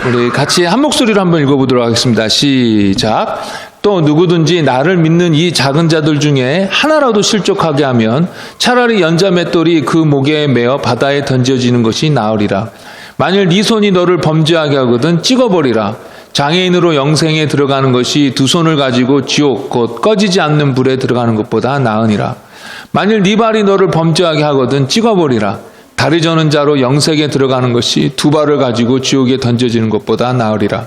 우리 같이 한 목소리로 한번 읽어보도록 하겠습니다. 시작. 또 누구든지 나를 믿는 이 작은 자들 중에 하나라도 실족하게 하면 차라리 연자 맷돌이 그 목에 매어 바다에 던져지는 것이 나으리라. 만일 네 손이 너를 범죄하게 하거든 찍어버리라. 장애인으로 영생에 들어가는 것이 두 손을 가지고 지옥 곧 꺼지지 않는 불에 들어가는 것보다 나으니라. 만일 네 발이 너를 범죄하게 하거든 찍어버리라. 다리 저는 자로 영생에 들어가는 것이 두 발을 가지고 지옥에 던져지는 것보다 나으리라.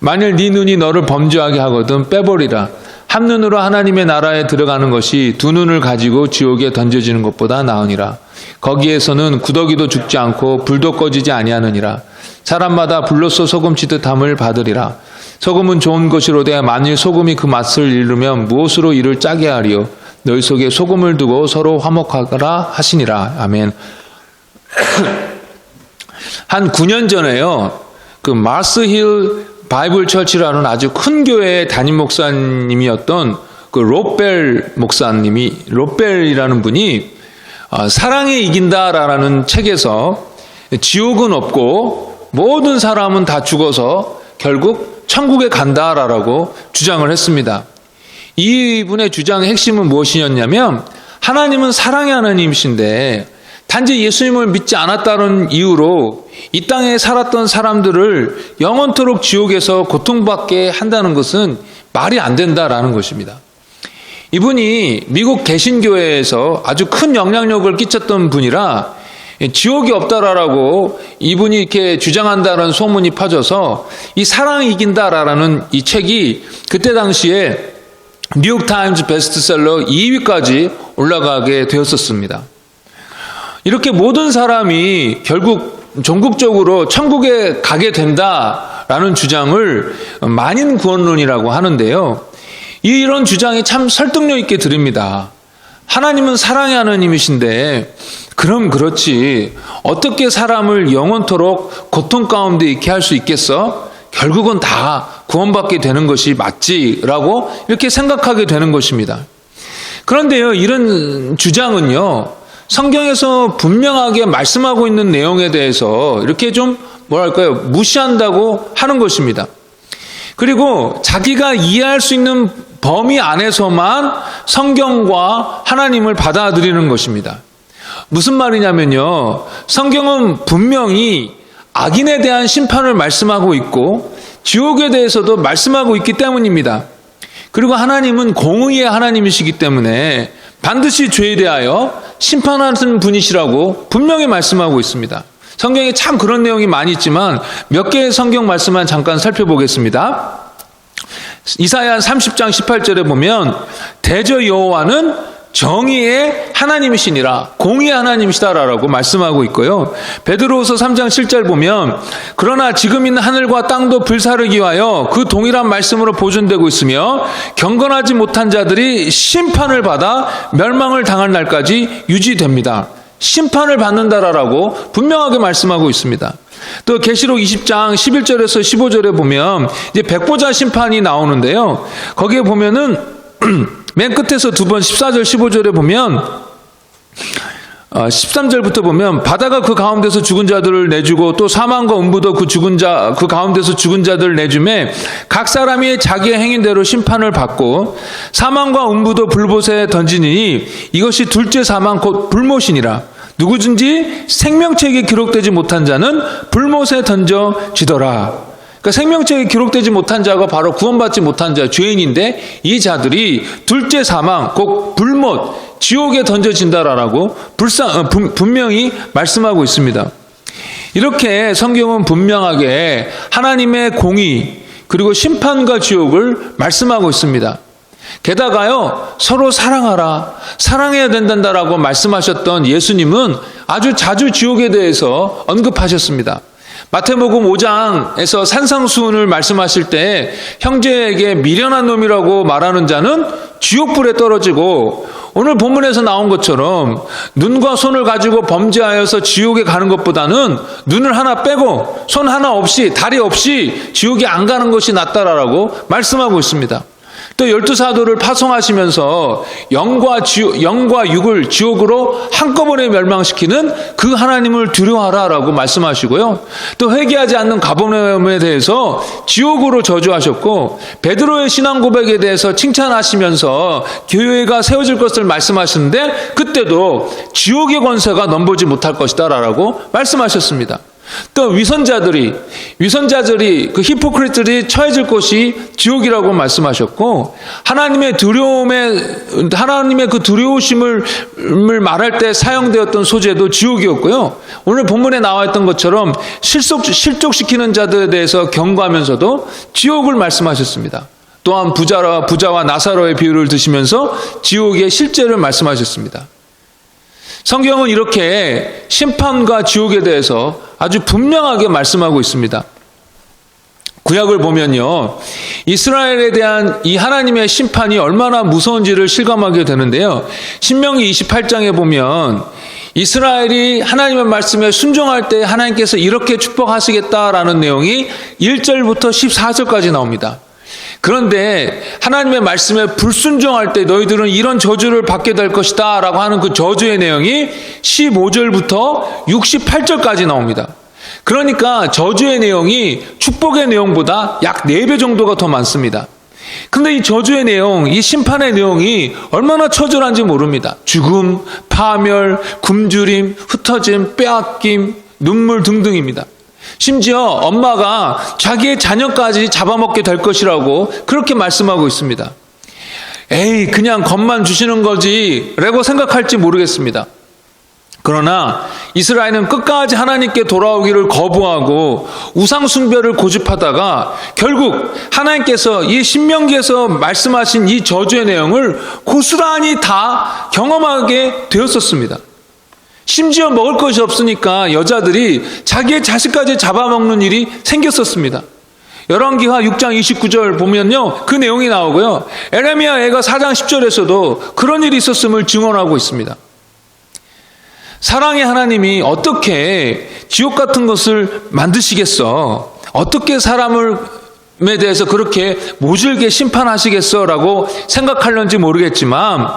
만일 네 눈이 너를 범죄하게 하거든 빼버리라. 한 눈으로 하나님의 나라에 들어가는 것이 두 눈을 가지고 지옥에 던져지는 것보다 나으니라. 거기에서는 구더기도 죽지 않고 불도 꺼지지 아니하느니라. 사람마다 불로써 소금치듯 함을 받으리라. 소금은 좋은 것이로되 만일 소금이 그 맛을 잃으면 무엇으로 이를 짜게 하리요. 너희 속에 소금을 두고 서로 화목하라 하시니라. 아멘. 한 9년 전에요. 그 마스힐 바이블 처치라는 아주 큰 교회의 담임 목사님이었던 그 롯벨 목사님이, 롯벨이라는 분이 사랑에 이긴다라는 책에서 지옥은 없고 모든 사람은 다 죽어서 결국 천국에 간다라고 주장을 했습니다. 이분의 주장의 핵심은 무엇이었냐면 하나님은 사랑의 하나님이신데 단지 예수님을 믿지 않았다는 이유로 이 땅에 살았던 사람들을 영원토록 지옥에서 고통받게 한다는 것은 말이 안 된다라는 것입니다. 이분이 미국 개신교회에서 아주 큰 영향력을 끼쳤던 분이라 지옥이 없다라고 이분이 이렇게 주장한다는 소문이 퍼져서 이 사랑이 이긴다라는 이 책이 그때 당시에 뉴욕타임즈 베스트셀러 2위까지 올라가게 되었었습니다. 이렇게 모든 사람이 결국 전국적으로 천국에 가게 된다라는 주장을 만인구원론이라고 하는데요. 이런 주장이 참 설득력 있게 들립니다. 하나님은 사랑의 하나님이신데 그럼 그렇지 어떻게 사람을 영원토록 고통 가운데 있게 할 수 있겠어? 결국은 다 구원받게 되는 것이 맞지라고 이렇게 생각하게 되는 것입니다. 그런데요, 이런 주장은요, 성경에서 분명하게 말씀하고 있는 내용에 대해서 이렇게 좀 뭐랄까요, 무시한다고 하는 것입니다. 그리고 자기가 이해할 수 있는 범위 안에서만 성경과 하나님을 받아들이는 것입니다. 무슨 말이냐면요, 성경은 분명히 악인에 대한 심판을 말씀하고 있고 지옥에 대해서도 말씀하고 있기 때문입니다. 그리고 하나님은 공의의 하나님이시기 때문에 반드시 죄에 대하여 심판하는 분이시라고 분명히 말씀하고 있습니다. 성경에 참 그런 내용이 많이 있지만 몇 개의 성경 말씀만 잠깐 살펴보겠습니다. 이사야 30장 18절에 보면 대저 여호와는 정의의 하나님이시니라, 공의의 하나님이시다라고 말씀하고 있고요. 베드로후서 3장 7절 보면 그러나 지금 있는 하늘과 땅도 불사르기 위하여 그 동일한 말씀으로 보존되고 있으며 경건하지 못한 자들이 심판을 받아 멸망을 당할 날까지 유지됩니다. 심판을 받는다라고 분명하게 말씀하고 있습니다. 또 계시록 20장 11절에서 15절에 보면 이제 백보자 심판이 나오는데요. 거기에 보면은 맨 끝에서 두 번 14절 15절에 보면 13절부터 보면 바다가 그 가운데서 죽은 자들을 내주고 또 사망과 음부도 그 가운데서 죽은 자들을 내주매 각 사람이 자기의 행위대로 심판을 받고 사망과 음부도 불못에 던지니 이것이 둘째 사망 곧 불못이니라. 누구든지 생명책에 기록되지 못한 자는 불못에 던져지더라. 그러니까 생명책에 기록되지 못한 자가 바로 구원받지 못한 자, 죄인인데 이 자들이 둘째 사망, 곧 불못, 지옥에 던져진다라고 분명히 말씀하고 있습니다. 이렇게 성경은 분명하게 하나님의 공의 그리고 심판과 지옥을 말씀하고 있습니다. 게다가요, 서로 사랑하라, 사랑해야 된다라고 말씀하셨던 예수님은 아주 자주 지옥에 대해서 언급하셨습니다. 마태복음 5장에서 산상수훈을 말씀하실 때 형제에게 미련한 놈이라고 말하는 자는 지옥불에 떨어지고, 오늘 본문에서 나온 것처럼 눈과 손을 가지고 범죄하여서 지옥에 가는 것보다는 눈을 하나 빼고 손 하나 없이 다리 없이 지옥에 안 가는 것이 낫다라고 말씀하고 있습니다. 또 12사도를 파송하시면서 영과 육을 지옥으로 한꺼번에 멸망시키는 그 하나님을 두려워하라라고 말씀하시고요. 또 회개하지 않는 가버나움에 대해서 지옥으로 저주하셨고, 베드로의 신앙 고백에 대해서 칭찬하시면서 교회가 세워질 것을 말씀하시는데, 그때도 지옥의 권세가 넘보지 못할 것이다 라고 말씀하셨습니다. 또 위선자들이 그 히포크리트들이 처해질 곳이 지옥이라고 말씀하셨고, 하나님의 그 두려우심을 말할 때 사용되었던 소재도 지옥이었고요. 오늘 본문에 나와 있던 것처럼 실족시키는 자들에 대해서 경고하면서도 지옥을 말씀하셨습니다. 또한 부자와 나사로의 비유를 드시면서 지옥의 실제를 말씀하셨습니다. 성경은 이렇게 심판과 지옥에 대해서 아주 분명하게 말씀하고 있습니다. 구약을 보면요, 이스라엘에 대한 이 하나님의 심판이 얼마나 무서운지를 실감하게 되는데요. 신명기 28장에 보면 이스라엘이 하나님의 말씀에 순종할 때 하나님께서 이렇게 축복하시겠다라는 내용이 1절부터 14절까지 나옵니다. 그런데 하나님의 말씀에 불순종할 때 너희들은 이런 저주를 받게 될 것이다 라고 하는 그 저주의 내용이 15절부터 68절까지 나옵니다. 그러니까 저주의 내용이 축복의 내용보다 약 4배 정도가 더 많습니다. 근데 이 저주의 내용, 이 심판의 내용이 얼마나 처절한지 모릅니다. 죽음, 파멸, 굶주림, 흩어짐, 빼앗김, 눈물 등등입니다. 심지어 엄마가 자기의 자녀까지 잡아먹게 될 것이라고 그렇게 말씀하고 있습니다. 에이, 그냥 겁만 주시는 거지 라고 생각할지 모르겠습니다. 그러나 이스라엘은 끝까지 하나님께 돌아오기를 거부하고 우상 숭배를 고집하다가 결국 하나님께서 이 신명기에서 말씀하신 이 저주의 내용을 고스란히 다 경험하게 되었었습니다. 심지어 먹을 것이 없으니까 여자들이 자기의 자식까지 잡아먹는 일이 생겼었습니다. 열왕기하 6장 29절 보면요, 그 내용이 나오고요. 에레미야 애가 4장 10절에서도 그런 일이 있었음을 증언하고 있습니다. 사랑의 하나님이 어떻게 지옥 같은 것을 만드시겠어? 어떻게 사람에 대해서 그렇게 모질게 심판하시겠어? 라고 생각하려는지 모르겠지만,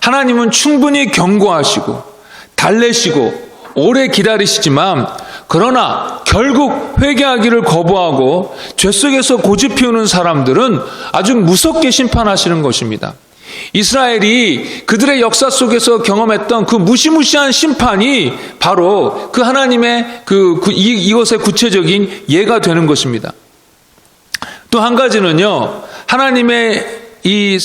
하나님은 충분히 경고하시고 달래시고 오래 기다리시지만, 그러나 결국 회개하기를 거부하고 죄 속에서 고집 피우는 사람들은 아주 무섭게 심판하시는 것입니다. 이스라엘이 그들의 역사 속에서 경험했던 그 무시무시한 심판이 바로 그 하나님의 이것의 구체적인 예가 되는 것입니다. 또 한 가지는요, 하나님의 이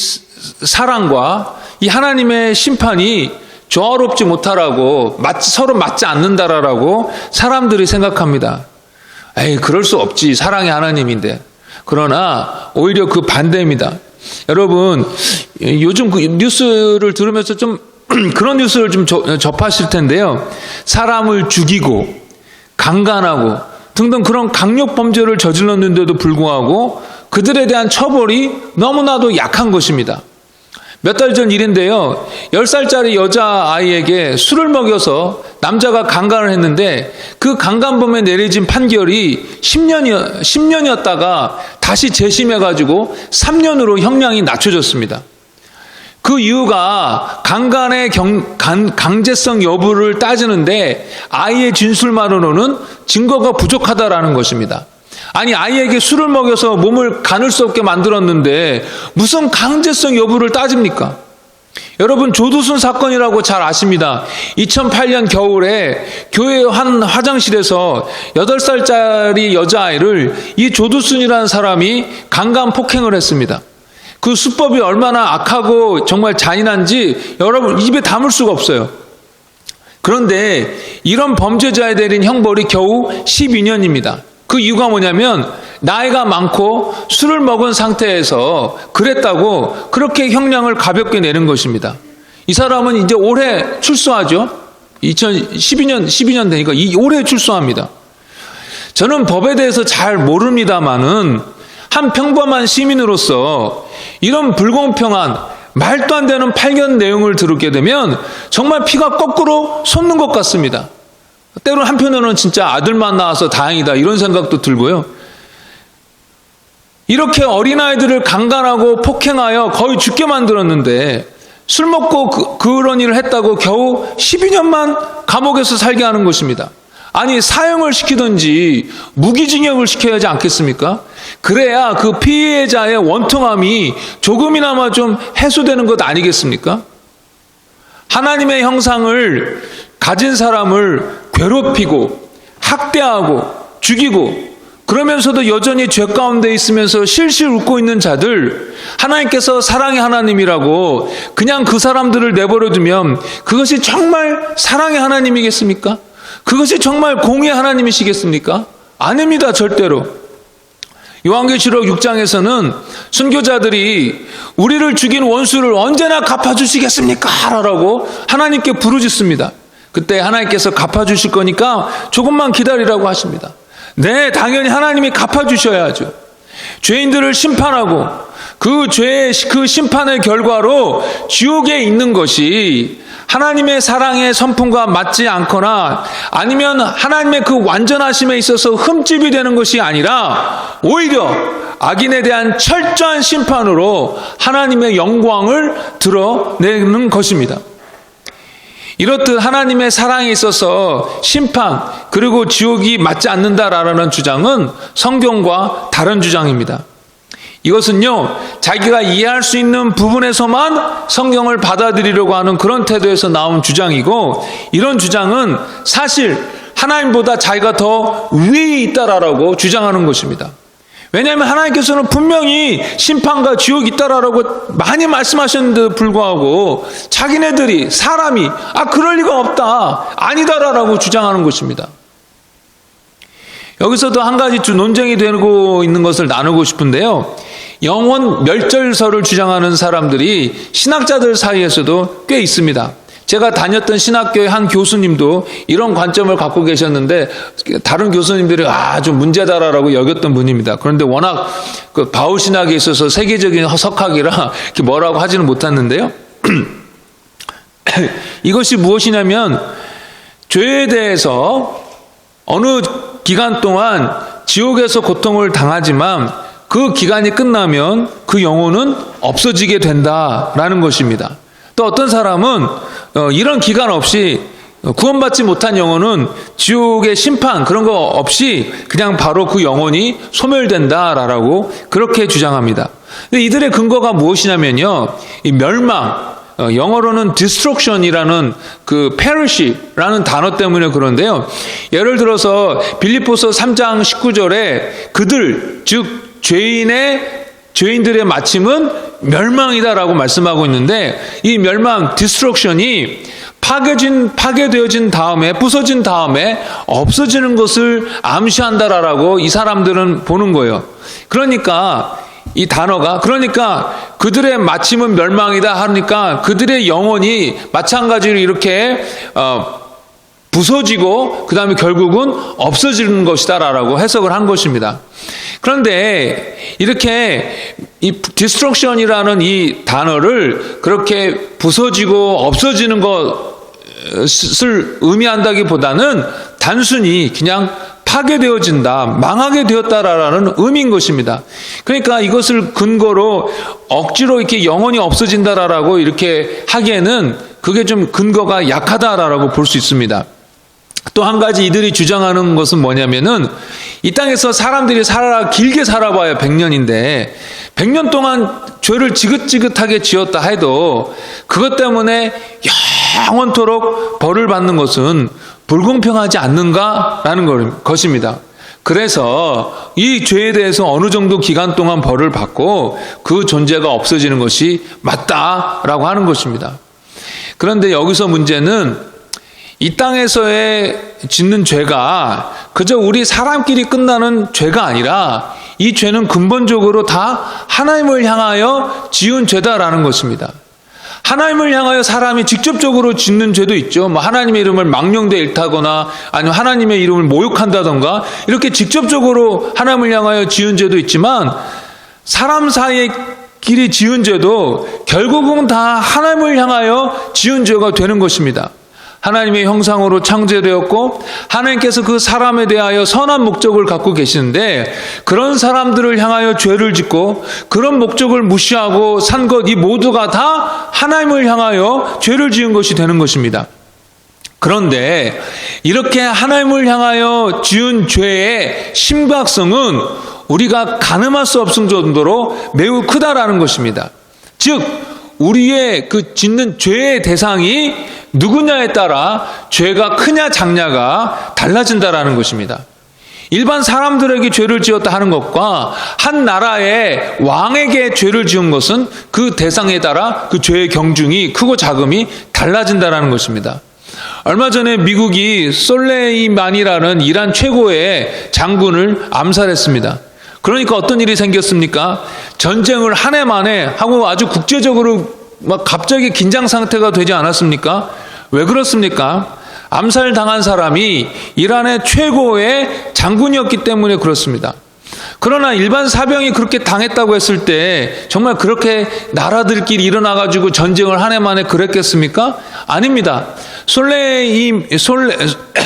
사랑과 이 하나님의 심판이 조화롭지 못하라고, 서로 맞지 않는다라고 사람들이 생각합니다. 에이, 그럴 수 없지. 사랑의 하나님인데. 그러나 오히려 그 반대입니다. 여러분, 요즘 그 뉴스를 들으면서 좀 그런 뉴스를 좀 접하실 텐데요. 사람을 죽이고 강간하고 등등 그런 강력 범죄를 저질렀는데도 불구하고 그들에 대한 처벌이 너무나도 약한 것입니다. 몇 달 전 일인데요. 10살짜리 여자아이에게 술을 먹여서 남자가 강간을 했는데 그 강간범에 내려진 판결이 10년이었다가 다시 재심해가지고 3년으로 형량이 낮춰졌습니다. 그 이유가 강간의 강제성 여부를 따지는데 아이의 진술만으로는 증거가 부족하다라는 것입니다. 아니, 아이에게 술을 먹여서 몸을 가눌 수 없게 만들었는데 무슨 강제성 여부를 따집니까? 여러분, 조두순 사건이라고 잘 아십니다. 2008년 겨울에 교회 한 화장실에서 8살짜리 여자아이를 이 조두순이라는 사람이 강간 폭행을 했습니다. 그 수법이 얼마나 악하고 정말 잔인한지 여러분 입에 담을 수가 없어요. 그런데 이런 범죄자에 내린 형벌이 겨우 12년입니다. 그 이유가 뭐냐면 나이가 많고 술을 먹은 상태에서 그랬다고 그렇게 형량을 가볍게 내는 것입니다. 이 사람은 이제 올해 출소하죠. 2012년 되니까 올해 출소합니다. 저는 법에 대해서 잘 모릅니다만은 한 평범한 시민으로서 이런 불공평한 말도 안 되는 판결 내용을 들게 되면 정말 피가 거꾸로 솟는 것 같습니다. 때로는 한편으로는 진짜 아들만 낳아서 다행이다 이런 생각도 들고요. 이렇게 어린아이들을 강간하고 폭행하여 거의 죽게 만들었는데 술 먹고 그런 일을 했다고 겨우 12년만 감옥에서 살게 하는 것입니다. 아니, 사형을 시키든지 무기징역을 시켜야지 않겠습니까? 그래야 그 피해자의 원통함이 조금이나마 좀 해소되는 것 아니겠습니까? 하나님의 형상을 가진 사람을 괴롭히고 학대하고 죽이고 그러면서도 여전히 죄 가운데 있으면서 실실 웃고 있는 자들, 하나님께서 사랑의 하나님이라고 그냥 그 사람들을 내버려 두면 그것이 정말 사랑의 하나님이겠습니까? 그것이 정말 공의의 하나님이시겠습니까? 아닙니다, 절대로. 요한계시록 6장에서는 순교자들이 우리를 죽인 원수를 언제나 갚아주시겠습니까? 라고 하나님께 부르짖습니다. 그때 하나님께서 갚아주실 거니까 조금만 기다리라고 하십니다. 네, 당연히 하나님이 갚아주셔야죠. 죄인들을 심판하고 그 심판의 결과로 지옥에 있는 것이 하나님의 사랑의 선풍과 맞지 않거나 아니면 하나님의 그 완전하심에 있어서 흠집이 되는 것이 아니라 오히려 악인에 대한 철저한 심판으로 하나님의 영광을 드러내는 것입니다. 이렇듯 하나님의 사랑에 있어서 심판 그리고 지옥이 맞지 않는다라는 주장은 성경과 다른 주장입니다. 이것은요, 자기가 이해할 수 있는 부분에서만 성경을 받아들이려고 하는 그런 태도에서 나온 주장이고, 이런 주장은 사실 하나님보다 자기가 더 위에 있다라고 주장하는 것입니다. 왜냐하면 하나님께서는 분명히 심판과 지옥이 있다라고 많이 말씀하셨는데도 불구하고 자기네들이 사람이 그럴 리가 없다, 아니다라고 주장하는 것입니다. 여기서도 한 가지 논쟁이 되고 있는 것을 나누고 싶은데요, 영혼 멸절설을 주장하는 사람들이 신학자들 사이에서도 꽤 있습니다. 제가 다녔던 신학교의 한 교수님도 이런 관점을 갖고 계셨는데 다른 교수님들이 좀 문제다라고 여겼던 분입니다. 그런데 워낙 그 바울 신학에 있어서 세계적인 석학이라 이렇게 뭐라고 하지는 못했는데요. 이것이 무엇이냐면, 죄에 대해서 어느 기간 동안 지옥에서 고통을 당하지만 그 기간이 끝나면 그 영혼은 없어지게 된다라는 것입니다. 또 어떤 사람은 이런 기간 없이 구원받지 못한 영혼은 지옥의 심판 그런 거 없이 그냥 바로 그 영혼이 소멸된다라고 그렇게 주장합니다. 근데 이들의 근거가 무엇이냐면요, 이 멸망, 영어로는 destruction이라는 그 perish라는 단어 때문에 그런데요, 예를 들어서 빌립보서 3장 19절에 그들 즉 죄인들의 마침은 멸망이다라고 말씀하고 있는데, 이 멸망, 디스트럭션이 파괴되어진 다음에, 부서진 다음에 없어지는 것을 암시한다라고 이 사람들은 보는 거예요. 그러니까 이 단어가, 그들의 마침은 멸망이다 하니까 그들의 영혼이 마찬가지로 이렇게 부서지고 그 다음에 결국은 없어지는 것이다라고 해석을 한 것입니다. 그런데 이렇게 이 destruction이라는 이 단어를 그렇게 부서지고 없어지는 것을 의미한다기보다는 단순히 그냥 파괴되어진다, 망하게 되었다라는 의미인 것입니다. 그러니까 이것을 근거로 억지로 이렇게 영혼이 없어진다라고 이렇게 하기에는 그게 좀 근거가 약하다라고 볼 수 있습니다. 또 한 가지 이들이 주장하는 것은 뭐냐면은, 이 땅에서 사람들이 길게 살아봐야 100년인데 100년 동안 죄를 지긋지긋하게 지었다 해도 그것 때문에 영원토록 벌을 받는 것은 불공평하지 않는가라는 것입니다. 그래서 이 죄에 대해서 어느 정도 기간 동안 벌을 받고 그 존재가 없어지는 것이 맞다라고 하는 것입니다. 그런데 여기서 문제는 이 땅에서의 짓는 죄가 그저 우리 사람끼리 끝나는 죄가 아니라 이 죄는 근본적으로 다 하나님을 향하여 지은 죄다라는 것입니다. 하나님을 향하여 사람이 직접적으로 짓는 죄도 있죠. 하나님의 이름을 망령되이 일타거나 아니면 하나님의 이름을 모욕한다던가 이렇게 직접적으로 하나님을 향하여 지은 죄도 있지만, 사람 사이에 끼리 지은 죄도 결국은 다 하나님을 향하여 지은 죄가 되는 것입니다. 하나님의 형상으로 창조되었고 하나님께서 그 사람에 대하여 선한 목적을 갖고 계시는데 그런 사람들을 향하여 죄를 짓고 그런 목적을 무시하고 산 것 이 모두가 다 하나님을 향하여 죄를 지은 것이 되는 것입니다. 그런데 이렇게 하나님을 향하여 지은 죄의 심각성은 우리가 가늠할 수 없을 정도로 매우 크다라는 것입니다. 즉 우리의 그 짓는 죄의 대상이 누구냐에 따라 죄가 크냐 작냐가 달라진다라는 것입니다. 일반 사람들에게 죄를 지었다 하는 것과 한 나라의 왕에게 죄를 지은 것은 그 대상에 따라 그 죄의 경중이 크고 작음이 달라진다라는 것입니다. 얼마 전에 미국이 솔레이만이라는 이란 최고의 장군을 암살했습니다. 그러니까 어떤 일이 생겼습니까? 전쟁을 한 해 만에 하고 아주 국제적으로 막 갑자기 긴장 상태가 되지 않았습니까? 왜 그렇습니까? 암살당한 사람이 이란의 최고의 장군이었기 때문에 그렇습니다. 그러나 일반 사병이 그렇게 당했다고 했을 때 정말 그렇게 나라들끼리 일어나가지고 전쟁을 한 해 만에 그랬겠습니까? 아닙니다.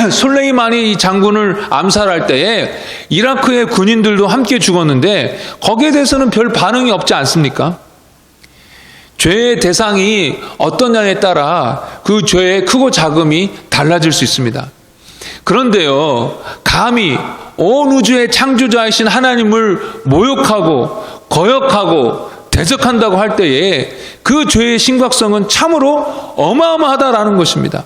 솔레이만이 이 장군을 암살할 때에 이라크의 군인들도 함께 죽었는데 거기에 대해서는 별 반응이 없지 않습니까? 죄의 대상이 어떠냐에 따라 그 죄의 크고 작음이 달라질 수 있습니다. 그런데요, 감히 온 우주의 창조자이신 하나님을 모욕하고 거역하고 대적한다고 할 때에 그 죄의 심각성은 참으로 어마어마하다라는 것입니다.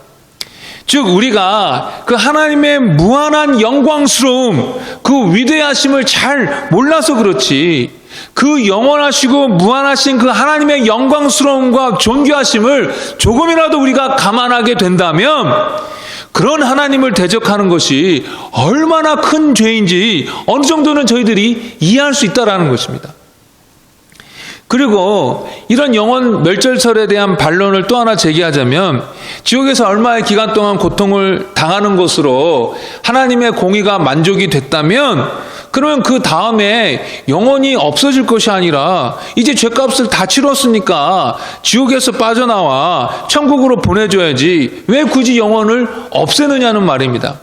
즉 우리가 그 하나님의 무한한 영광스러움, 그 위대하심을 잘 몰라서 그렇지, 그 영원하시고 무한하신 그 하나님의 영광스러움과 존귀하심을 조금이라도 우리가 감안하게 된다면 그런 하나님을 대적하는 것이 얼마나 큰 죄인지 어느 정도는 저희들이 이해할 수 있다라는 것입니다. 그리고 이런 영원 멸절설에 대한 반론을 또 하나 제기하자면 지옥에서 얼마의 기간 동안 고통을 당하는 것으로 하나님의 공의가 만족이 됐다면 그러면 그 다음에 영원히 없어질 것이 아니라 이제 죄값을 다 치렀으니까 지옥에서 빠져나와 천국으로 보내줘야지 왜 굳이 영혼을 없애느냐는 말입니다.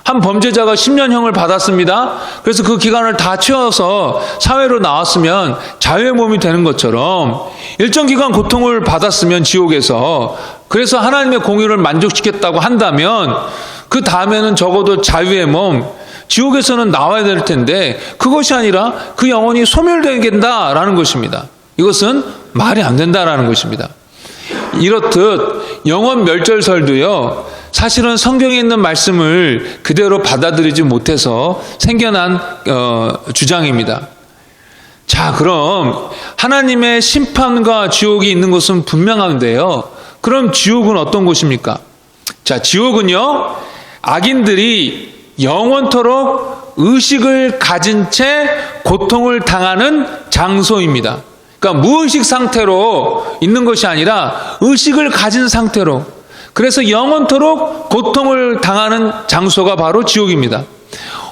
한 범죄자가 10년형을 받았습니다. 그래서 그 기간을 다 채워서 사회로 나왔으면 자유의 몸이 되는 것처럼 일정 기간 고통을 받았으면 지옥에서 그래서 하나님의 공의를 만족시켰다고 한다면 그 다음에는 적어도 자유의 몸, 지옥에서는 나와야 될 텐데 그것이 아니라 그 영혼이 소멸되겠다라는 것입니다. 이것은 말이 안 된다라는 것입니다. 이렇듯 영원 멸절설도요, 사실은 성경에 있는 말씀을 그대로 받아들이지 못해서 생겨난 주장입니다. 자, 그럼 하나님의 심판과 지옥이 있는 것은 분명한데요. 그럼 지옥은 어떤 곳입니까? 자, 지옥은요, 악인들이 영원토록 의식을 가진 채 고통을 당하는 장소입니다. 그러니까 무의식 상태로 있는 것이 아니라 의식을 가진 상태로, 그래서 영원토록 고통을 당하는 장소가 바로 지옥입니다.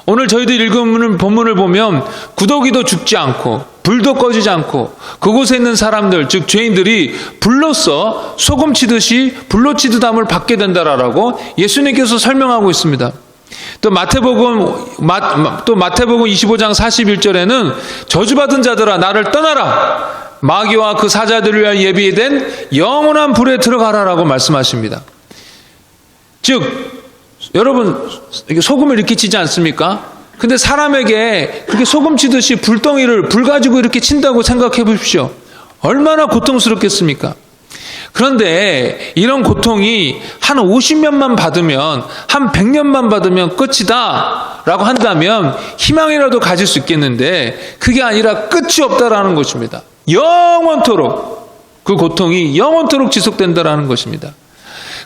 오늘 저희들 읽은 본문을 보면 구더기도 죽지 않고 불도 꺼지지 않고 그곳에 있는 사람들, 즉 죄인들이 불로써 소금 치듯이 불로 치듯함을 받게 된다라고 예수님께서 설명하고 있습니다. 또 마태복음 25장 41절에는 저주받은 자들아 나를 떠나라, 마귀와 그 사자들을 위하여 예비된 영원한 불에 들어가라라고 말씀하십니다. 즉 여러분 소금을 이렇게 치지 않습니까? 근데 사람에게 그렇게 소금 치듯이 불덩이를 불 가지고 이렇게 친다고 생각해 보십시오. 얼마나 고통스럽겠습니까? 그런데 이런 고통이 한 50년만 받으면, 한 100년만 받으면 끝이다 라고 한다면 희망이라도 가질 수 있겠는데 그게 아니라 끝이 없다라는 것입니다. 영원토록 그 고통이 영원토록 지속된다라는 것입니다.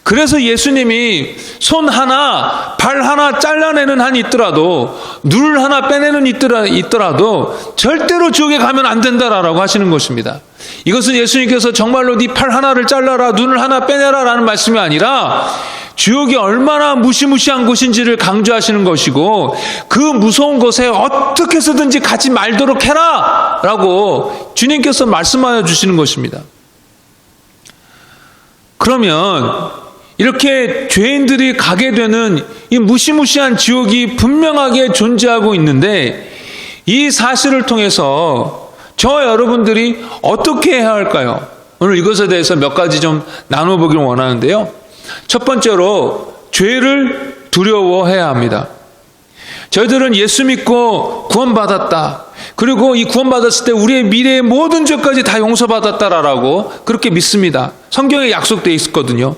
그래서 예수님이 손 하나, 발 하나 잘라내는 한이 있더라도, 눈을 하나 빼내는 있더라도 절대로 지옥에 가면 안 된다라고 하시는 것입니다. 이것은 예수님께서 정말로 네 팔 하나를 잘라라, 눈을 하나 빼내라 라는 말씀이 아니라 지옥이 얼마나 무시무시한 곳인지를 강조하시는 것이고, 그 무서운 곳에 어떻게 해서든지 가지 말도록 해라 라고 주님께서 말씀하여 주시는 것입니다. 그러면 이렇게 죄인들이 가게 되는 이 무시무시한 지옥이 분명하게 존재하고 있는데, 이 사실을 통해서 저 여러분들이 어떻게 해야 할까요? 오늘 이것에 대해서 몇 가지 좀 나눠보기를 원하는데요. 첫 번째로 죄를 두려워해야 합니다. 저희들은 예수 믿고 구원받았다. 그리고 이 구원받았을 때 우리의 미래의 모든 죄까지 다 용서받았다라고 그렇게 믿습니다. 성경에 약속되어 있었거든요.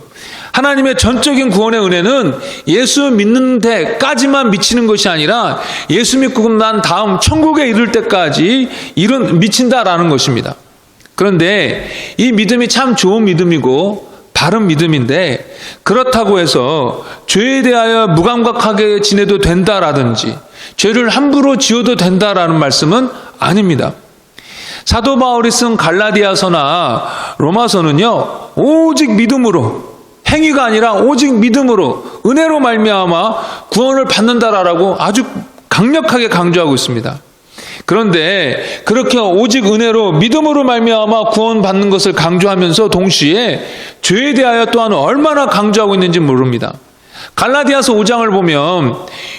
하나님의 전적인 구원의 은혜는 예수 믿는 데까지만 미치는 것이 아니라 예수 믿고 난 다음 천국에 이를 때까지 미친다라는 것입니다. 그런데 이 믿음이 참 좋은 믿음이고 바른 믿음인데, 그렇다고 해서 죄에 대하여 무감각하게 지내도 된다라든지 죄를 함부로 지어도 된다라는 말씀은 아닙니다. 사도 바울이 쓴 갈라디아서나 로마서는요, 오직 믿음으로, 행위가 아니라 오직 믿음으로 은혜로 말미암아 구원을 받는다라고 아주 강력하게 강조하고 있습니다. 그런데 그렇게 오직 은혜로 믿음으로 말미암아 구원받는 것을 강조하면서 동시에 죄에 대하여 또한 얼마나 강조하고 있는지 모릅니다. 갈라디아서 5장을 보면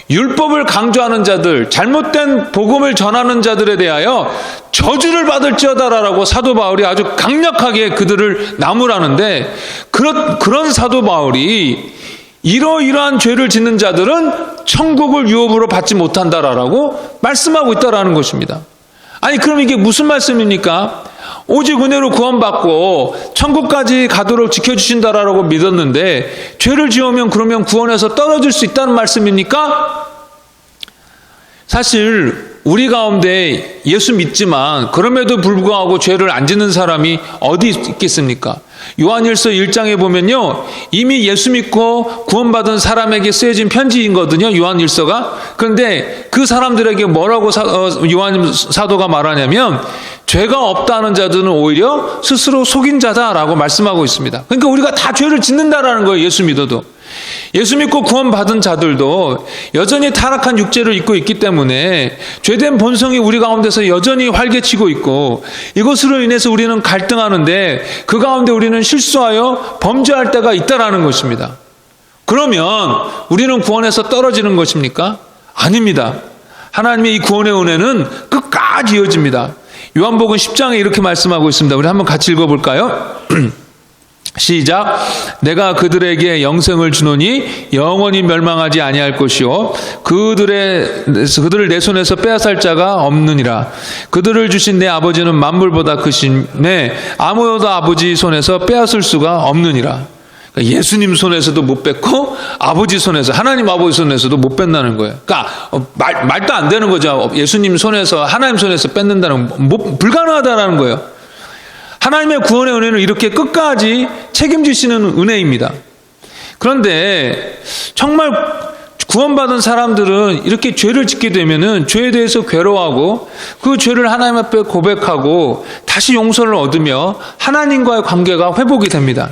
율법을 강조하는 자들, 잘못된 복음을 전하는 자들에 대하여 저주를 받을지어다라고 사도 바울이 아주 강력하게 그들을 나무라는데, 그런 사도 바울이 이러이러한 죄를 짓는 자들은 천국을 유업으로 받지 못한다라고 말씀하고 있다라는 것입니다. 아니, 그럼 이게 무슨 말씀입니까? 오직 은혜로 구원받고 천국까지 가도록 지켜주신다라고 믿었는데 죄를 지으면 그러면 구원에서 떨어질 수 있다는 말씀입니까? 사실 우리 가운데 예수 믿지만 그럼에도 불구하고 죄를 안 짓는 사람이 어디 있겠습니까? 요한일서 1장에 보면요, 이미 예수 믿고 구원받은 사람에게 쓰여진 편지이거든요, 요한일서가. 그런데 그 사람들에게 뭐라고 요한 사도가 말하냐면, 죄가 없다는 자들은 오히려 스스로 속인 자다라고 말씀하고 있습니다. 그러니까 우리가 다 죄를 짓는다라는 거예요, 예수 믿어도. 예수 믿고 구원받은 자들도 여전히 타락한 육체를 입고 있기 때문에 죄된 본성이 우리 가운데서 여전히 활개치고 있고, 이것으로 인해서 우리는 갈등하는데 그 가운데 우리는 실수하여 범죄할 때가 있다라는 것입니다. 그러면 우리는 구원에서 떨어지는 것입니까? 아닙니다. 하나님의 이 구원의 은혜는 끝까지 이어집니다. 요한복음 10장에 이렇게 말씀하고 있습니다. 우리 한번 같이 읽어볼까요? 시작. 내가 그들에게 영생을 주노니 영원히 멸망하지 아니할 것이요 그들을 내 손에서 빼앗을 자가 없느니라. 그들을 주신 내 아버지는 만물보다 크시네 아무도 아버지 손에서 빼앗을 수가 없느니라. 그러니까 예수님 손에서도 못 뺐고 아버지 손에서, 하나님 아버지 손에서도 못 뺀다는 거예요. 그러니까 말도 안 되는 거죠. 예수님 손에서, 하나님 손에서 뺏는다는 건 불가능하다는 거예요. 하나님의 구원의 은혜는 이렇게 끝까지 책임지시는 은혜입니다. 그런데 정말 구원받은 사람들은 이렇게 죄를 짓게 되면은 죄에 대해서 괴로워하고 그 죄를 하나님 앞에 고백하고 다시 용서를 얻으며 하나님과의 관계가 회복이 됩니다.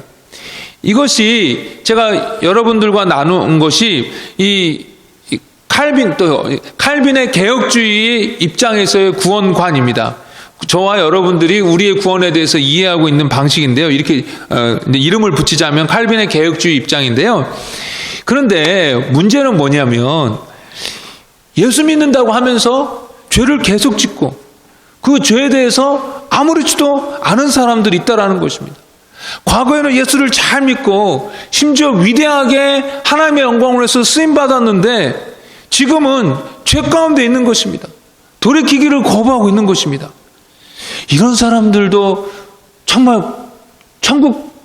이것이 제가 여러분들과 나눈 것이 이 칼빈의 개혁주의 입장에서의 구원관입니다. 저와 여러분들이 우리의 구원에 대해서 이해하고 있는 방식인데요. 이렇게 이름을 붙이자면 칼빈의 개혁주의 입장인데요. 그런데 문제는 뭐냐면 예수 믿는다고 하면서 죄를 계속 짓고 그 죄에 대해서 아무렇지도 않은 사람들이 있다라는 것입니다. 과거에는 예수를 잘 믿고 심지어 위대하게 하나님의 영광을 위해서 쓰임받았는데 지금은 죄 가운데 있는 것입니다. 돌이키기를 거부하고 있는 것입니다. 이런 사람들도 정말 천국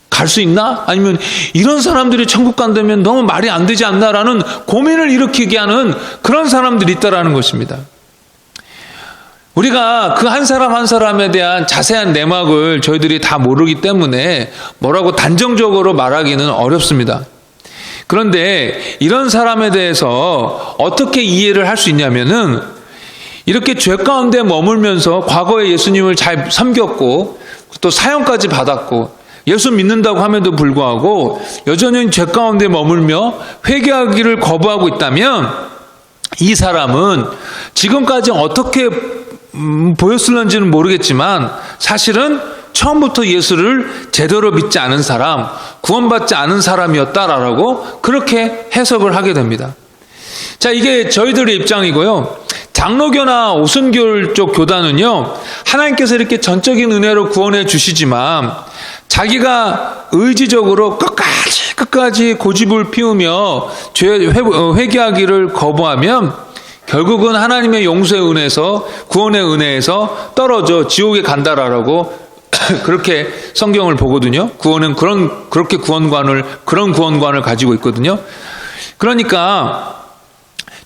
갈 수 있나? 아니면 이런 사람들이 천국 간다면 너무 말이 안 되지 않나라는 고민을 일으키게 하는 그런 사람들이 있다라는 것입니다. 우리가 그 한 사람 한 사람에 대한 자세한 내막을 저희들이 다 모르기 때문에 뭐라고 단정적으로 말하기는 어렵습니다. 그런데 이런 사람에 대해서 어떻게 이해를 할 수 있냐면은 이렇게 죄 가운데 머물면서 과거에 예수님을 잘 섬겼고 또 사형까지 받았고 예수 믿는다고 함에도 불구하고 여전히 죄 가운데 머물며 회개하기를 거부하고 있다면 이 사람은 지금까지 어떻게 보였을런지는 모르겠지만 사실은 처음부터 예수를 제대로 믿지 않은 사람, 구원받지 않은 사람이었다라고 그렇게 해석을 하게 됩니다. 자, 이게 저희들의 입장이고요. 장로교나 오순교 쪽 교단은요, 하나님께서 이렇게 전적인 은혜로 구원해 주시지만 자기가 의지적으로 끝까지 고집을 피우며 회개하기를 거부하면 결국은 하나님의 용서의 은혜에서, 구원의 은혜에서 떨어져 지옥에 간다라고 그렇게 성경을 보거든요. 구원은 그런 구원관을 가지고 있거든요. 그러니까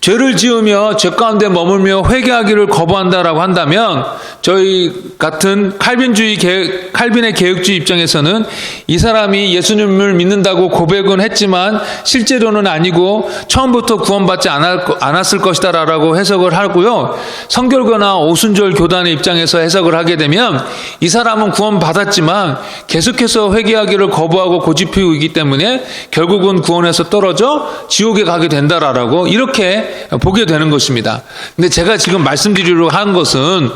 죄를 지으며 죄 가운데 머물며 회개하기를 거부한다라고 한다면 저희 같은 칼빈의 개혁주의 입장에서는 이 사람이 예수님을 믿는다고 고백은 했지만 실제로는 아니고 처음부터 구원받지 않았을 것이다라고 해석을 하고요. 성결교나 오순절 교단의 입장에서 해석을 하게 되면 이 사람은 구원받았지만 계속해서 회개하기를 거부하고 고집피우기 때문에 결국은 구원에서 떨어져 지옥에 가게 된다라고 이렇게 보게 되는 것입니다. 근데 제가 지금 말씀드리려고 한 것은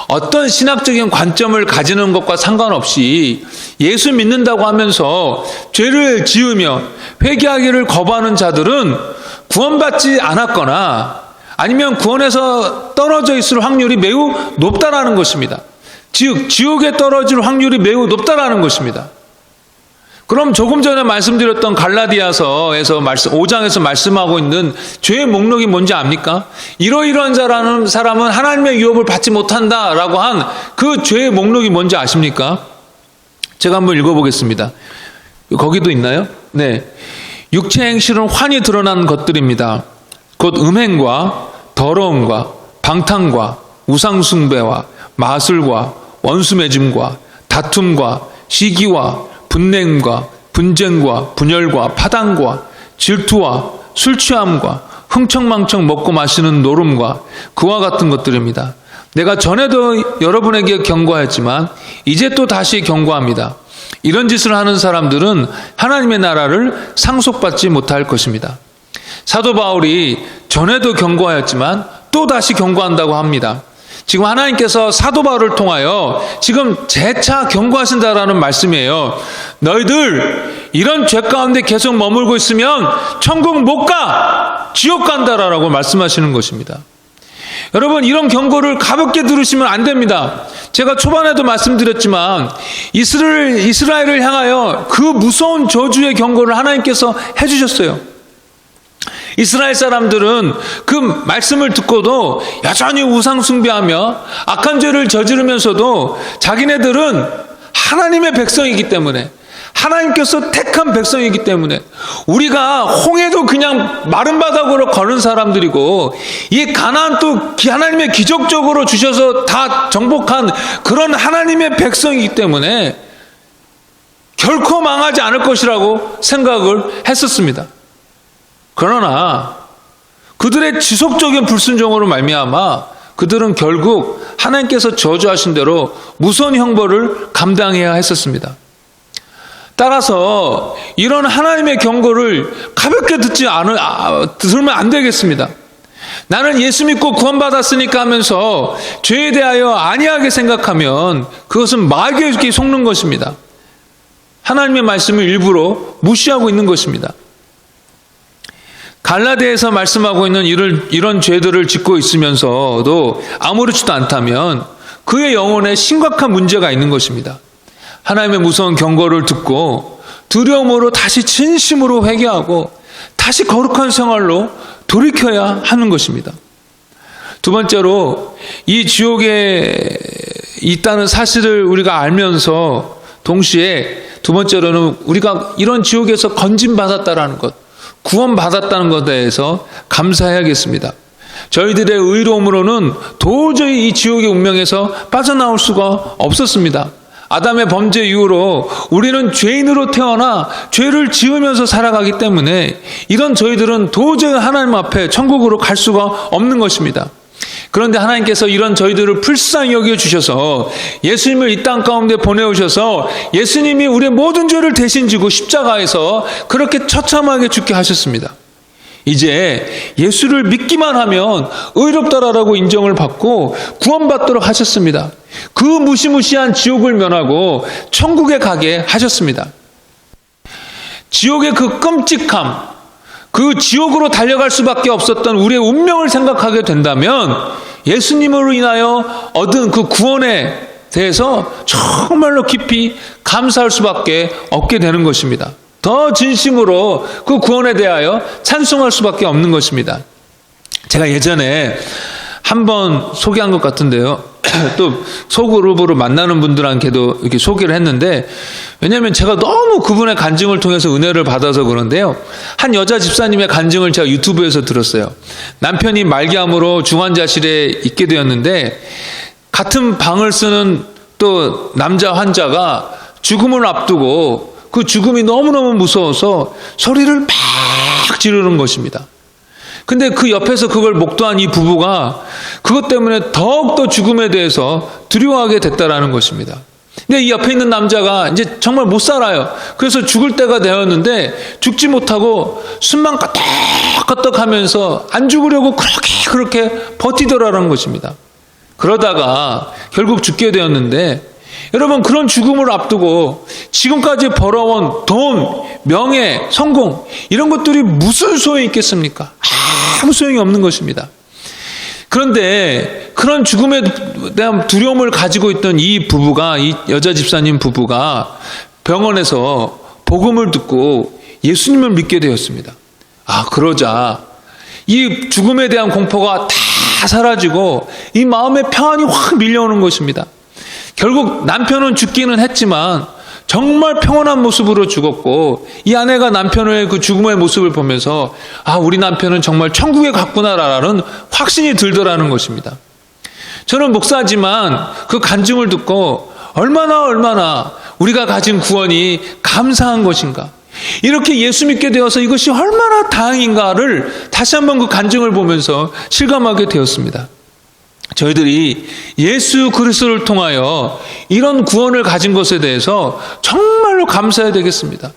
어떤 신학적인 관점을 가지는 것과 상관없이 예수 믿는다고 하면서 죄를 지으며 회개하기를 거부하는 자들은 구원받지 않았거나 아니면 구원에서 떨어져 있을 확률이 매우 높다라는 것입니다. 즉 지옥에 떨어질 확률이 매우 높다라는 것입니다. 그럼 조금 전에 말씀드렸던 갈라디아서에서 5장에서 말씀하고 있는 죄의 목록이 뭔지 압니까? 이러이러한 사람은 하나님의 유업을 받지 못한다라고 한 그 죄의 목록이 뭔지 아십니까? 제가 한번 읽어보겠습니다. 거기도 있나요? 네. 육체 행실은 환히 드러난 것들입니다. 곧 음행과 더러움과 방탕과 우상숭배와 마술과 원수매짐과 다툼과 시기와 분냉과 분쟁과 분열과 파당과 질투와 술취함과 흥청망청 먹고 마시는 노름과 그와 같은 것들입니다. 내가 전에도 여러분에게 경고하였지만 이제 또 다시 경고합니다. 이런 짓을 하는 사람들은 하나님의 나라를 상속받지 못할 것입니다. 사도 바울이 전에도 경고하였지만 또 다시 경고한다고 합니다. 지금 하나님께서 사도 바울을 통하여 지금 재차 경고하신다라는 말씀이에요. 너희들 이런 죄 가운데 계속 머물고 있으면 천국 못 가! 지옥 간다라고 말씀하시는 것입니다. 여러분, 이런 경고를 가볍게 들으시면 안 됩니다. 제가 초반에도 말씀드렸지만 이스라엘을 향하여 그 무서운 저주의 경고를 하나님께서 해주셨어요. 이스라엘 사람들은 그 말씀을 듣고도 여전히 우상 숭배하며 악한 죄를 저지르면서도 자기네들은 하나님의 백성이기 때문에, 하나님께서 택한 백성이기 때문에, 우리가 홍해도 그냥 마른 바닥으로 거는 사람들이고 이 가나안도 하나님의 기적적으로 주셔서 다 정복한 그런 하나님의 백성이기 때문에 결코 망하지 않을 것이라고 생각을 했었습니다. 그러나 그들의 지속적인 불순종으로 말미암아 그들은 결국 하나님께서 저주하신 대로 무서운 형벌을 감당해야 했었습니다. 따라서 이런 하나님의 경고를 가볍게 들으면 안 되겠습니다. 나는 예수 믿고 구원받았으니까 하면서 죄에 대하여 안이하게 생각하면 그것은 마귀에게 속는 것입니다. 하나님의 말씀을 일부러 무시하고 있는 것입니다. 갈라디아에서 말씀하고 있는 이런 죄들을 짓고 있으면서도 아무렇지도 않다면 그의 영혼에 심각한 문제가 있는 것입니다. 하나님의 무서운 경고를 듣고 두려움으로 다시 진심으로 회개하고 다시 거룩한 생활로 돌이켜야 하는 것입니다. 두 번째로 이 지옥에 있다는 사실을 우리가 알면서 동시에 두 번째로는 우리가 이런 지옥에서 건진받았다라는 것, 구원받았다는 것에 대해서 감사해야겠습니다. 저희들의 의로움으로는 도저히 이 지옥의 운명에서 빠져나올 수가 없었습니다. 아담의 범죄 이후로 우리는 죄인으로 태어나 죄를 지으면서 살아가기 때문에 이런 저희들은 도저히 하나님 앞에 천국으로 갈 수가 없는 것입니다. 그런데 하나님께서 이런 저희들을 불쌍히 여겨주셔서 예수님을 이 땅 가운데 보내오셔서 예수님이 우리의 모든 죄를 대신 지고 십자가에서 그렇게 처참하게 죽게 하셨습니다. 이제 예수를 믿기만 하면 의롭다라고 인정을 받고 구원받도록 하셨습니다. 그 무시무시한 지옥을 면하고 천국에 가게 하셨습니다. 지옥의 그 끔찍함, 그 지옥으로 달려갈 수밖에 없었던 우리의 운명을 생각하게 된다면 예수님으로 인하여 얻은 그 구원에 대해서 정말로 깊이 감사할 수밖에 없게 되는 것입니다. 더 진심으로 그 구원에 대하여 찬송할 수밖에 없는 것입니다. 제가 예전에 한번 소개한 것 같은데요. 또 소그룹으로 만나는 분들한테도 이렇게 소개를 했는데, 왜냐하면 제가 너무 그분의 간증을 통해서 은혜를 받아서 그런데요. 한 여자 집사님의 간증을 제가 유튜브에서 들었어요. 남편이 말기암으로 중환자실에 있게 되었는데 같은 방을 쓰는 또 남자 환자가 죽음을 앞두고 그 죽음이 너무너무 무서워서 소리를 막 지르는 것입니다. 근데 그 옆에서 그걸 목도한 이 부부가 그것 때문에 더욱더 죽음에 대해서 두려워하게 됐다라는 것입니다. 근데 이 옆에 있는 남자가 이제 정말 못 살아요. 그래서 죽을 때가 되었는데 죽지 못하고 숨만 끄떡끄떡 하면서 안 죽으려고 그렇게 버티더라는 것입니다. 그러다가 결국 죽게 되었는데, 여러분, 그런 죽음을 앞두고 지금까지 벌어온 돈, 명예, 성공, 이런 것들이 무슨 소용이 있겠습니까? 아무 소용이 없는 것입니다. 그런데 그런 죽음에 대한 두려움을 가지고 있던 이 부부가, 이 여자 집사님 부부가 병원에서 복음을 듣고 예수님을 믿게 되었습니다. 그러자 이 죽음에 대한 공포가 다 사라지고 이 마음의 평안이 확 밀려오는 것입니다. 결국 남편은 죽기는 했지만 정말 평온한 모습으로 죽었고, 이 아내가 남편의 그 죽음의 모습을 보면서 우리 남편은 정말 천국에 갔구나라는 확신이 들더라는 것입니다. 저는 목사지만 그 간증을 듣고 얼마나 우리가 가진 구원이 감사한 것인가, 이렇게 예수 믿게 되어서 이것이 얼마나 다행인가를 다시 한번 그 간증을 보면서 실감하게 되었습니다. 저희들이 예수 그리스도를 통하여 이런 구원을 가진 것에 대해서 정말로 감사해야 되겠습니다.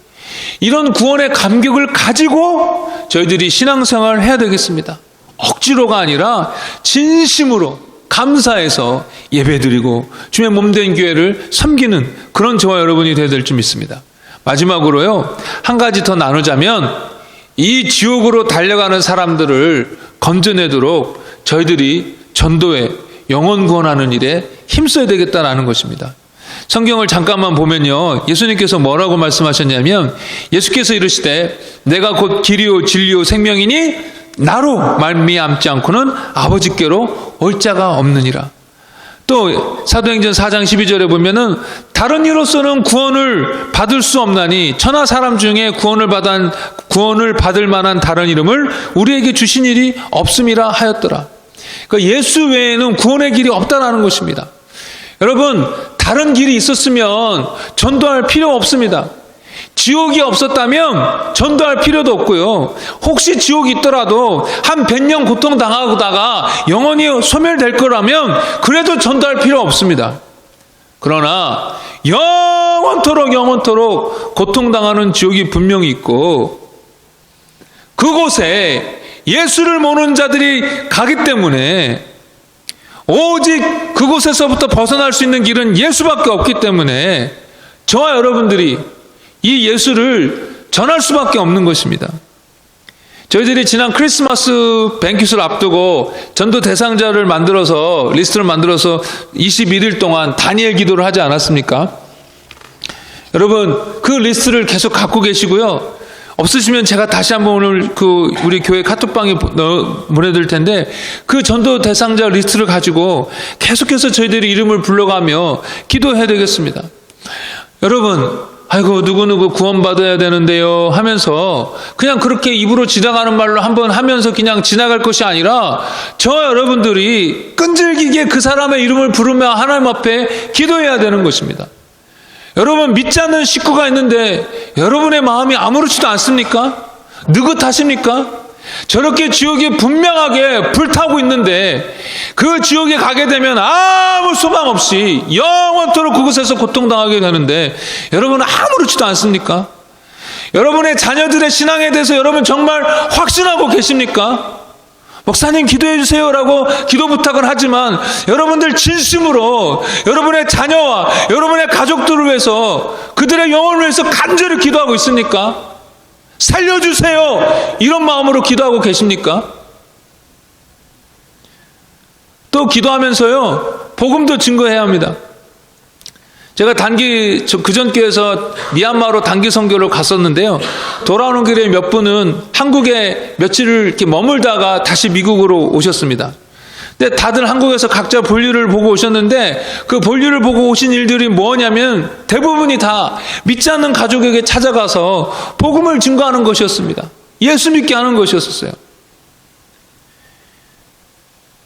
이런 구원의 감격을 가지고 저희들이 신앙생활을 해야 되겠습니다. 억지로가 아니라 진심으로 감사해서 예배드리고 주의 몸된 교회를 섬기는 그런 저와 여러분이 되어야 될 줄 믿습니다. 마지막으로요, 한 가지 더 나누자면, 이 지옥으로 달려가는 사람들을 건져내도록 저희들이 전도에, 영혼 구원하는 일에 힘써야 되겠다는 것입니다. 성경을 잠깐만 보면요, 예수님께서 뭐라고 말씀하셨냐면, 예수께서 이르시되 내가 곧 길이요 진리요 생명이니 나로 말미암지 않고는 아버지께로 올 자가 없느니라. 또 사도행전 4장 12절에 보면은 다른 이로서는 구원을 받을 수 없나니 천하 사람 중에 구원을 받을 만한 다른 이름을 우리에게 주신 일이 없음이라 하였더라. 그러니까 예수 외에는 구원의 길이 없다라는 것입니다. 여러분, 다른 길이 있었으면 전도할 필요 없습니다. 지옥이 없었다면 전도할 필요도 없고요. 혹시 지옥이 있더라도 한 100년 고통당하다가 영원히 소멸될 거라면 그래도 전도할 필요 없습니다. 그러나 영원토록 고통당하는 지옥이 분명히 있고, 그곳에 예수를 모르는 자들이 가기 때문에, 오직 그곳에서부터 벗어날 수 있는 길은 예수밖에 없기 때문에 저와 여러분들이 이 예수를 전할 수밖에 없는 것입니다. 저희들이 지난 크리스마스 뱅퀴트를 앞두고 전도 대상자를 만들어서, 리스트를 만들어서 21일 동안 다니엘 기도를 하지 않았습니까? 여러분, 그 리스트를 계속 갖고 계시고요. 없으시면 제가 다시 한번 오늘 우리 교회 카톡방에 보내드릴 텐데, 그 전도 대상자 리스트를 가지고 계속해서 저희들이 이름을 불러가며 기도해야 되겠습니다. 여러분, 아이고 누구누구 구원받아야 되는데요 하면서 그냥 그렇게 입으로 지나가는 말로 한번 하면서 그냥 지나갈 것이 아니라, 저와 여러분들이 끈질기게 그 사람의 이름을 부르며 하나님 앞에 기도해야 되는 것입니다. 여러분, 믿지 않는 식구가 있는데 여러분의 마음이 아무렇지도 않습니까? 느긋하십니까? 저렇게 지옥에 분명하게 불타고 있는데 그 지옥에 가게 되면 아무 소망 없이 영원토록 그곳에서 고통당하게 되는데 여러분은 아무렇지도 않습니까? 여러분의 자녀들의 신앙에 대해서 여러분 정말 확신하고 계십니까? 목사님 기도해 주세요라고 기도 부탁을 하지만 여러분들 진심으로 여러분의 자녀와 여러분의 가족들을 위해서 그들의 영혼을 위해서 간절히 기도하고 있습니까? 살려주세요 이런 마음으로 기도하고 계십니까? 또 기도하면서요 복음도 증거해야 합니다. 제가 그전 교회에서 미얀마로 단기 선교를 갔었는데요. 돌아오는 길에 몇 분은 한국에 며칠을 이렇게 머물다가 다시 미국으로 오셨습니다. 근데 다들 한국에서 각자 볼일을 보고 오셨는데 그 볼일을 보고 오신 일들이 뭐냐면 대부분이 다 믿지 않는 가족에게 찾아가서 복음을 증거하는 것이었습니다. 예수 믿게 하는 것이었어요.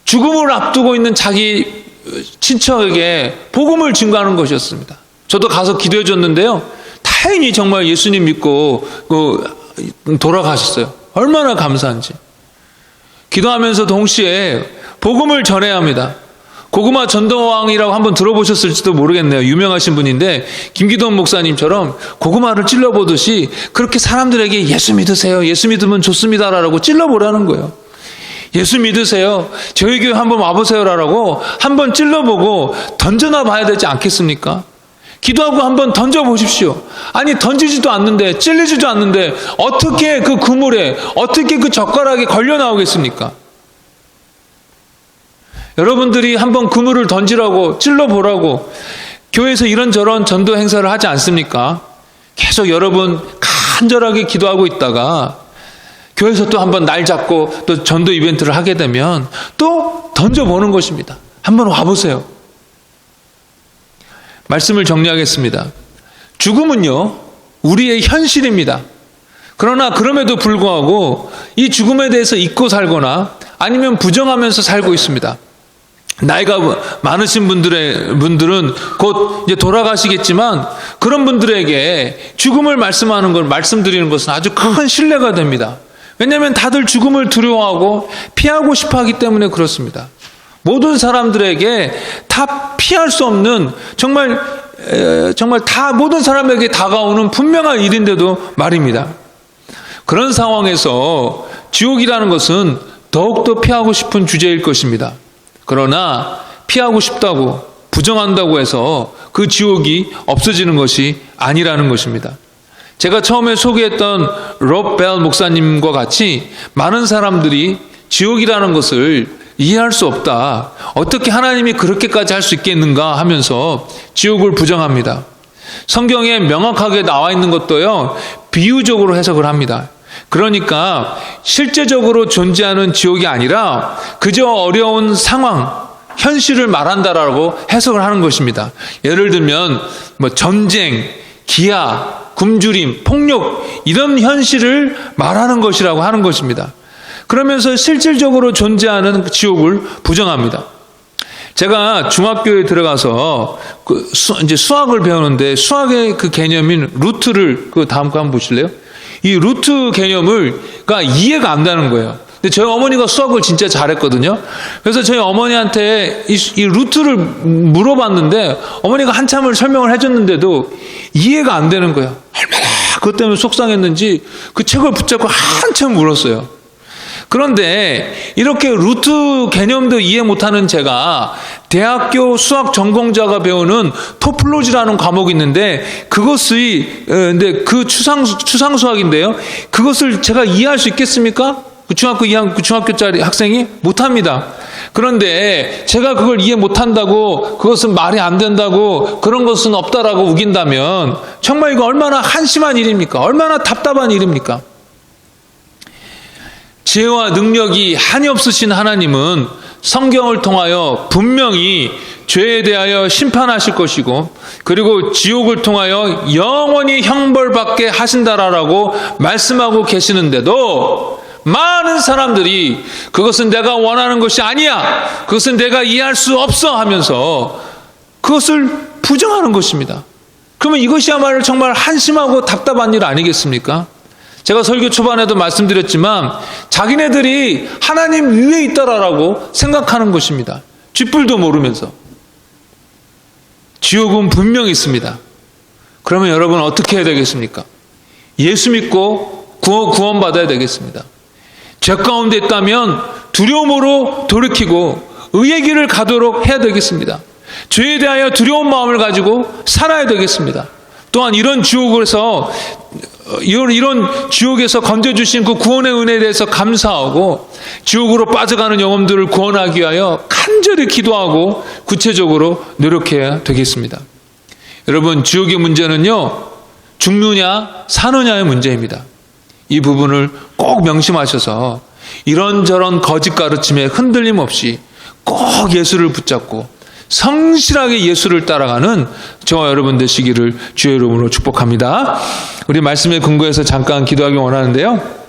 죽음을 앞두고 있는 자기 친척에게 복음을 증거하는 것이었습니다. 저도 가서 기도해 줬는데요. 다행히 정말 예수님 믿고 돌아가셨어요. 얼마나 감사한지. 기도하면서 동시에 복음을 전해야 합니다. 고구마 전도왕이라고 한번 들어보셨을지도 모르겠네요. 유명하신 분인데 김기동 목사님처럼 고구마를 찔러보듯이 그렇게 사람들에게 예수 믿으세요. 예수 믿으면 좋습니다라고 찔러보라는 거예요. 예수 믿으세요. 저희 교회 한번 와보세요라고 한번 찔러보고 던져놔 봐야 되지 않겠습니까? 기도하고 한번 던져보십시오. 아니 던지지도 않는데 찔리지도 않는데 어떻게 그 그물에 어떻게 그 젓가락에 걸려 나오겠습니까? 여러분들이 한번 그물을 던지라고 찔러보라고 교회에서 이런저런 전도 행사를 하지 않습니까? 계속 여러분 간절하게 기도하고 있다가 교회에서 또 한번 날 잡고 또 전도 이벤트를 하게 되면 또 던져보는 것입니다. 한번 와보세요. 말씀을 정리하겠습니다. 죽음은요, 우리의 현실입니다. 그러나 그럼에도 불구하고 이 죽음에 대해서 잊고 살거나 아니면 부정하면서 살고 있습니다. 나이가 많으신 분들은 곧 이제 돌아가시겠지만 그런 분들에게 죽음을 말씀드리는 것은 아주 큰 신뢰가 됩니다. 왜냐하면 다들 죽음을 두려워하고 피하고 싶어 하기 때문에 그렇습니다. 모든 사람들에게 다 피할 수 없는 정말 다 모든 사람에게 다가오는 분명한 일인데도 말입니다. 그런 상황에서 지옥이라는 것은 더욱더 피하고 싶은 주제일 것입니다. 그러나 피하고 싶다고 부정한다고 해서 그 지옥이 없어지는 것이 아니라는 것입니다. 제가 처음에 소개했던 롭 벨 목사님과 같이 많은 사람들이 지옥이라는 것을 이해할 수 없다. 어떻게 하나님이 그렇게까지 할 수 있겠는가 하면서 지옥을 부정합니다. 성경에 명확하게 나와 있는 것도요, 비유적으로 해석을 합니다. 그러니까 실제적으로 존재하는 지옥이 아니라 그저 어려운 상황, 현실을 말한다라고 해석을 하는 것입니다. 예를 들면 전쟁, 기아, 굶주림, 폭력 이런 현실을 말하는 것이라고 하는 것입니다. 그러면서 실질적으로 존재하는 지옥을 부정합니다. 제가 중학교에 들어가서 이제 수학을 배우는데 수학의 그 개념인 루트를 다음 거 한번 보실래요? 이 루트 개념을가 이해가 안 되는 거예요. 근데 저희 어머니가 수학을 진짜 잘했거든요. 그래서 저희 어머니한테 이 루트를 물어봤는데 어머니가 한참을 설명을 해줬는데도 이해가 안 되는 거예요. 얼마나 그것 때문에 속상했는지 그 책을 붙잡고 한참 울었어요. 그런데 이렇게 루트 개념도 이해 못하는 제가 대학교 수학 전공자가 배우는 토플로지라는 과목이 있는데 근데 그 추상 수학인데요. 그것을 제가 이해할 수 있겠습니까? 중학교짜리 학생이 못합니다. 그런데 제가 그걸 이해 못한다고 그것은 말이 안 된다고 그런 것은 없다라고 우긴다면 정말 이거 얼마나 한심한 일입니까? 얼마나 답답한 일입니까? 지혜와 능력이 한이 없으신 하나님은 성경을 통하여 분명히 죄에 대하여 심판하실 것이고 그리고 지옥을 통하여 영원히 형벌받게 하신다라고 말씀하고 계시는데도 많은 사람들이 그것은 내가 원하는 것이 아니야, 그것은 내가 이해할 수 없어 하면서 그것을 부정하는 것입니다. 그러면 이것이야말로 정말 한심하고 답답한 일 아니겠습니까? 제가 설교 초반에도 말씀드렸지만 자기네들이 하나님 위에 있다라고 생각하는 것입니다. 쥐뿔도 모르면서. 지옥은 분명히 있습니다. 그러면 여러분 어떻게 해야 되겠습니까? 예수 믿고 구원받아야 되겠습니다. 죄 가운데 있다면 두려움으로 돌이키고 의의 길을 가도록 해야 되겠습니다. 죄에 대하여 두려운 마음을 가지고 살아야 되겠습니다. 또한 이런 지옥에서 건져주신 그 구원의 은혜에 대해서 감사하고 지옥으로 빠져가는 영혼들을 구원하기 위하여 간절히 기도하고 구체적으로 노력해야 되겠습니다. 여러분, 지옥의 문제는요, 죽느냐 사느냐의 문제입니다. 이 부분을 꼭 명심하셔서 이런저런 거짓 가르침에 흔들림 없이 꼭 예수를 붙잡고 성실하게 예수를 따라가는 저와 여러분 되시기를 주의 이름으로 축복합니다. 우리 말씀에 근거해서 잠깐 기도하기 원하는데요.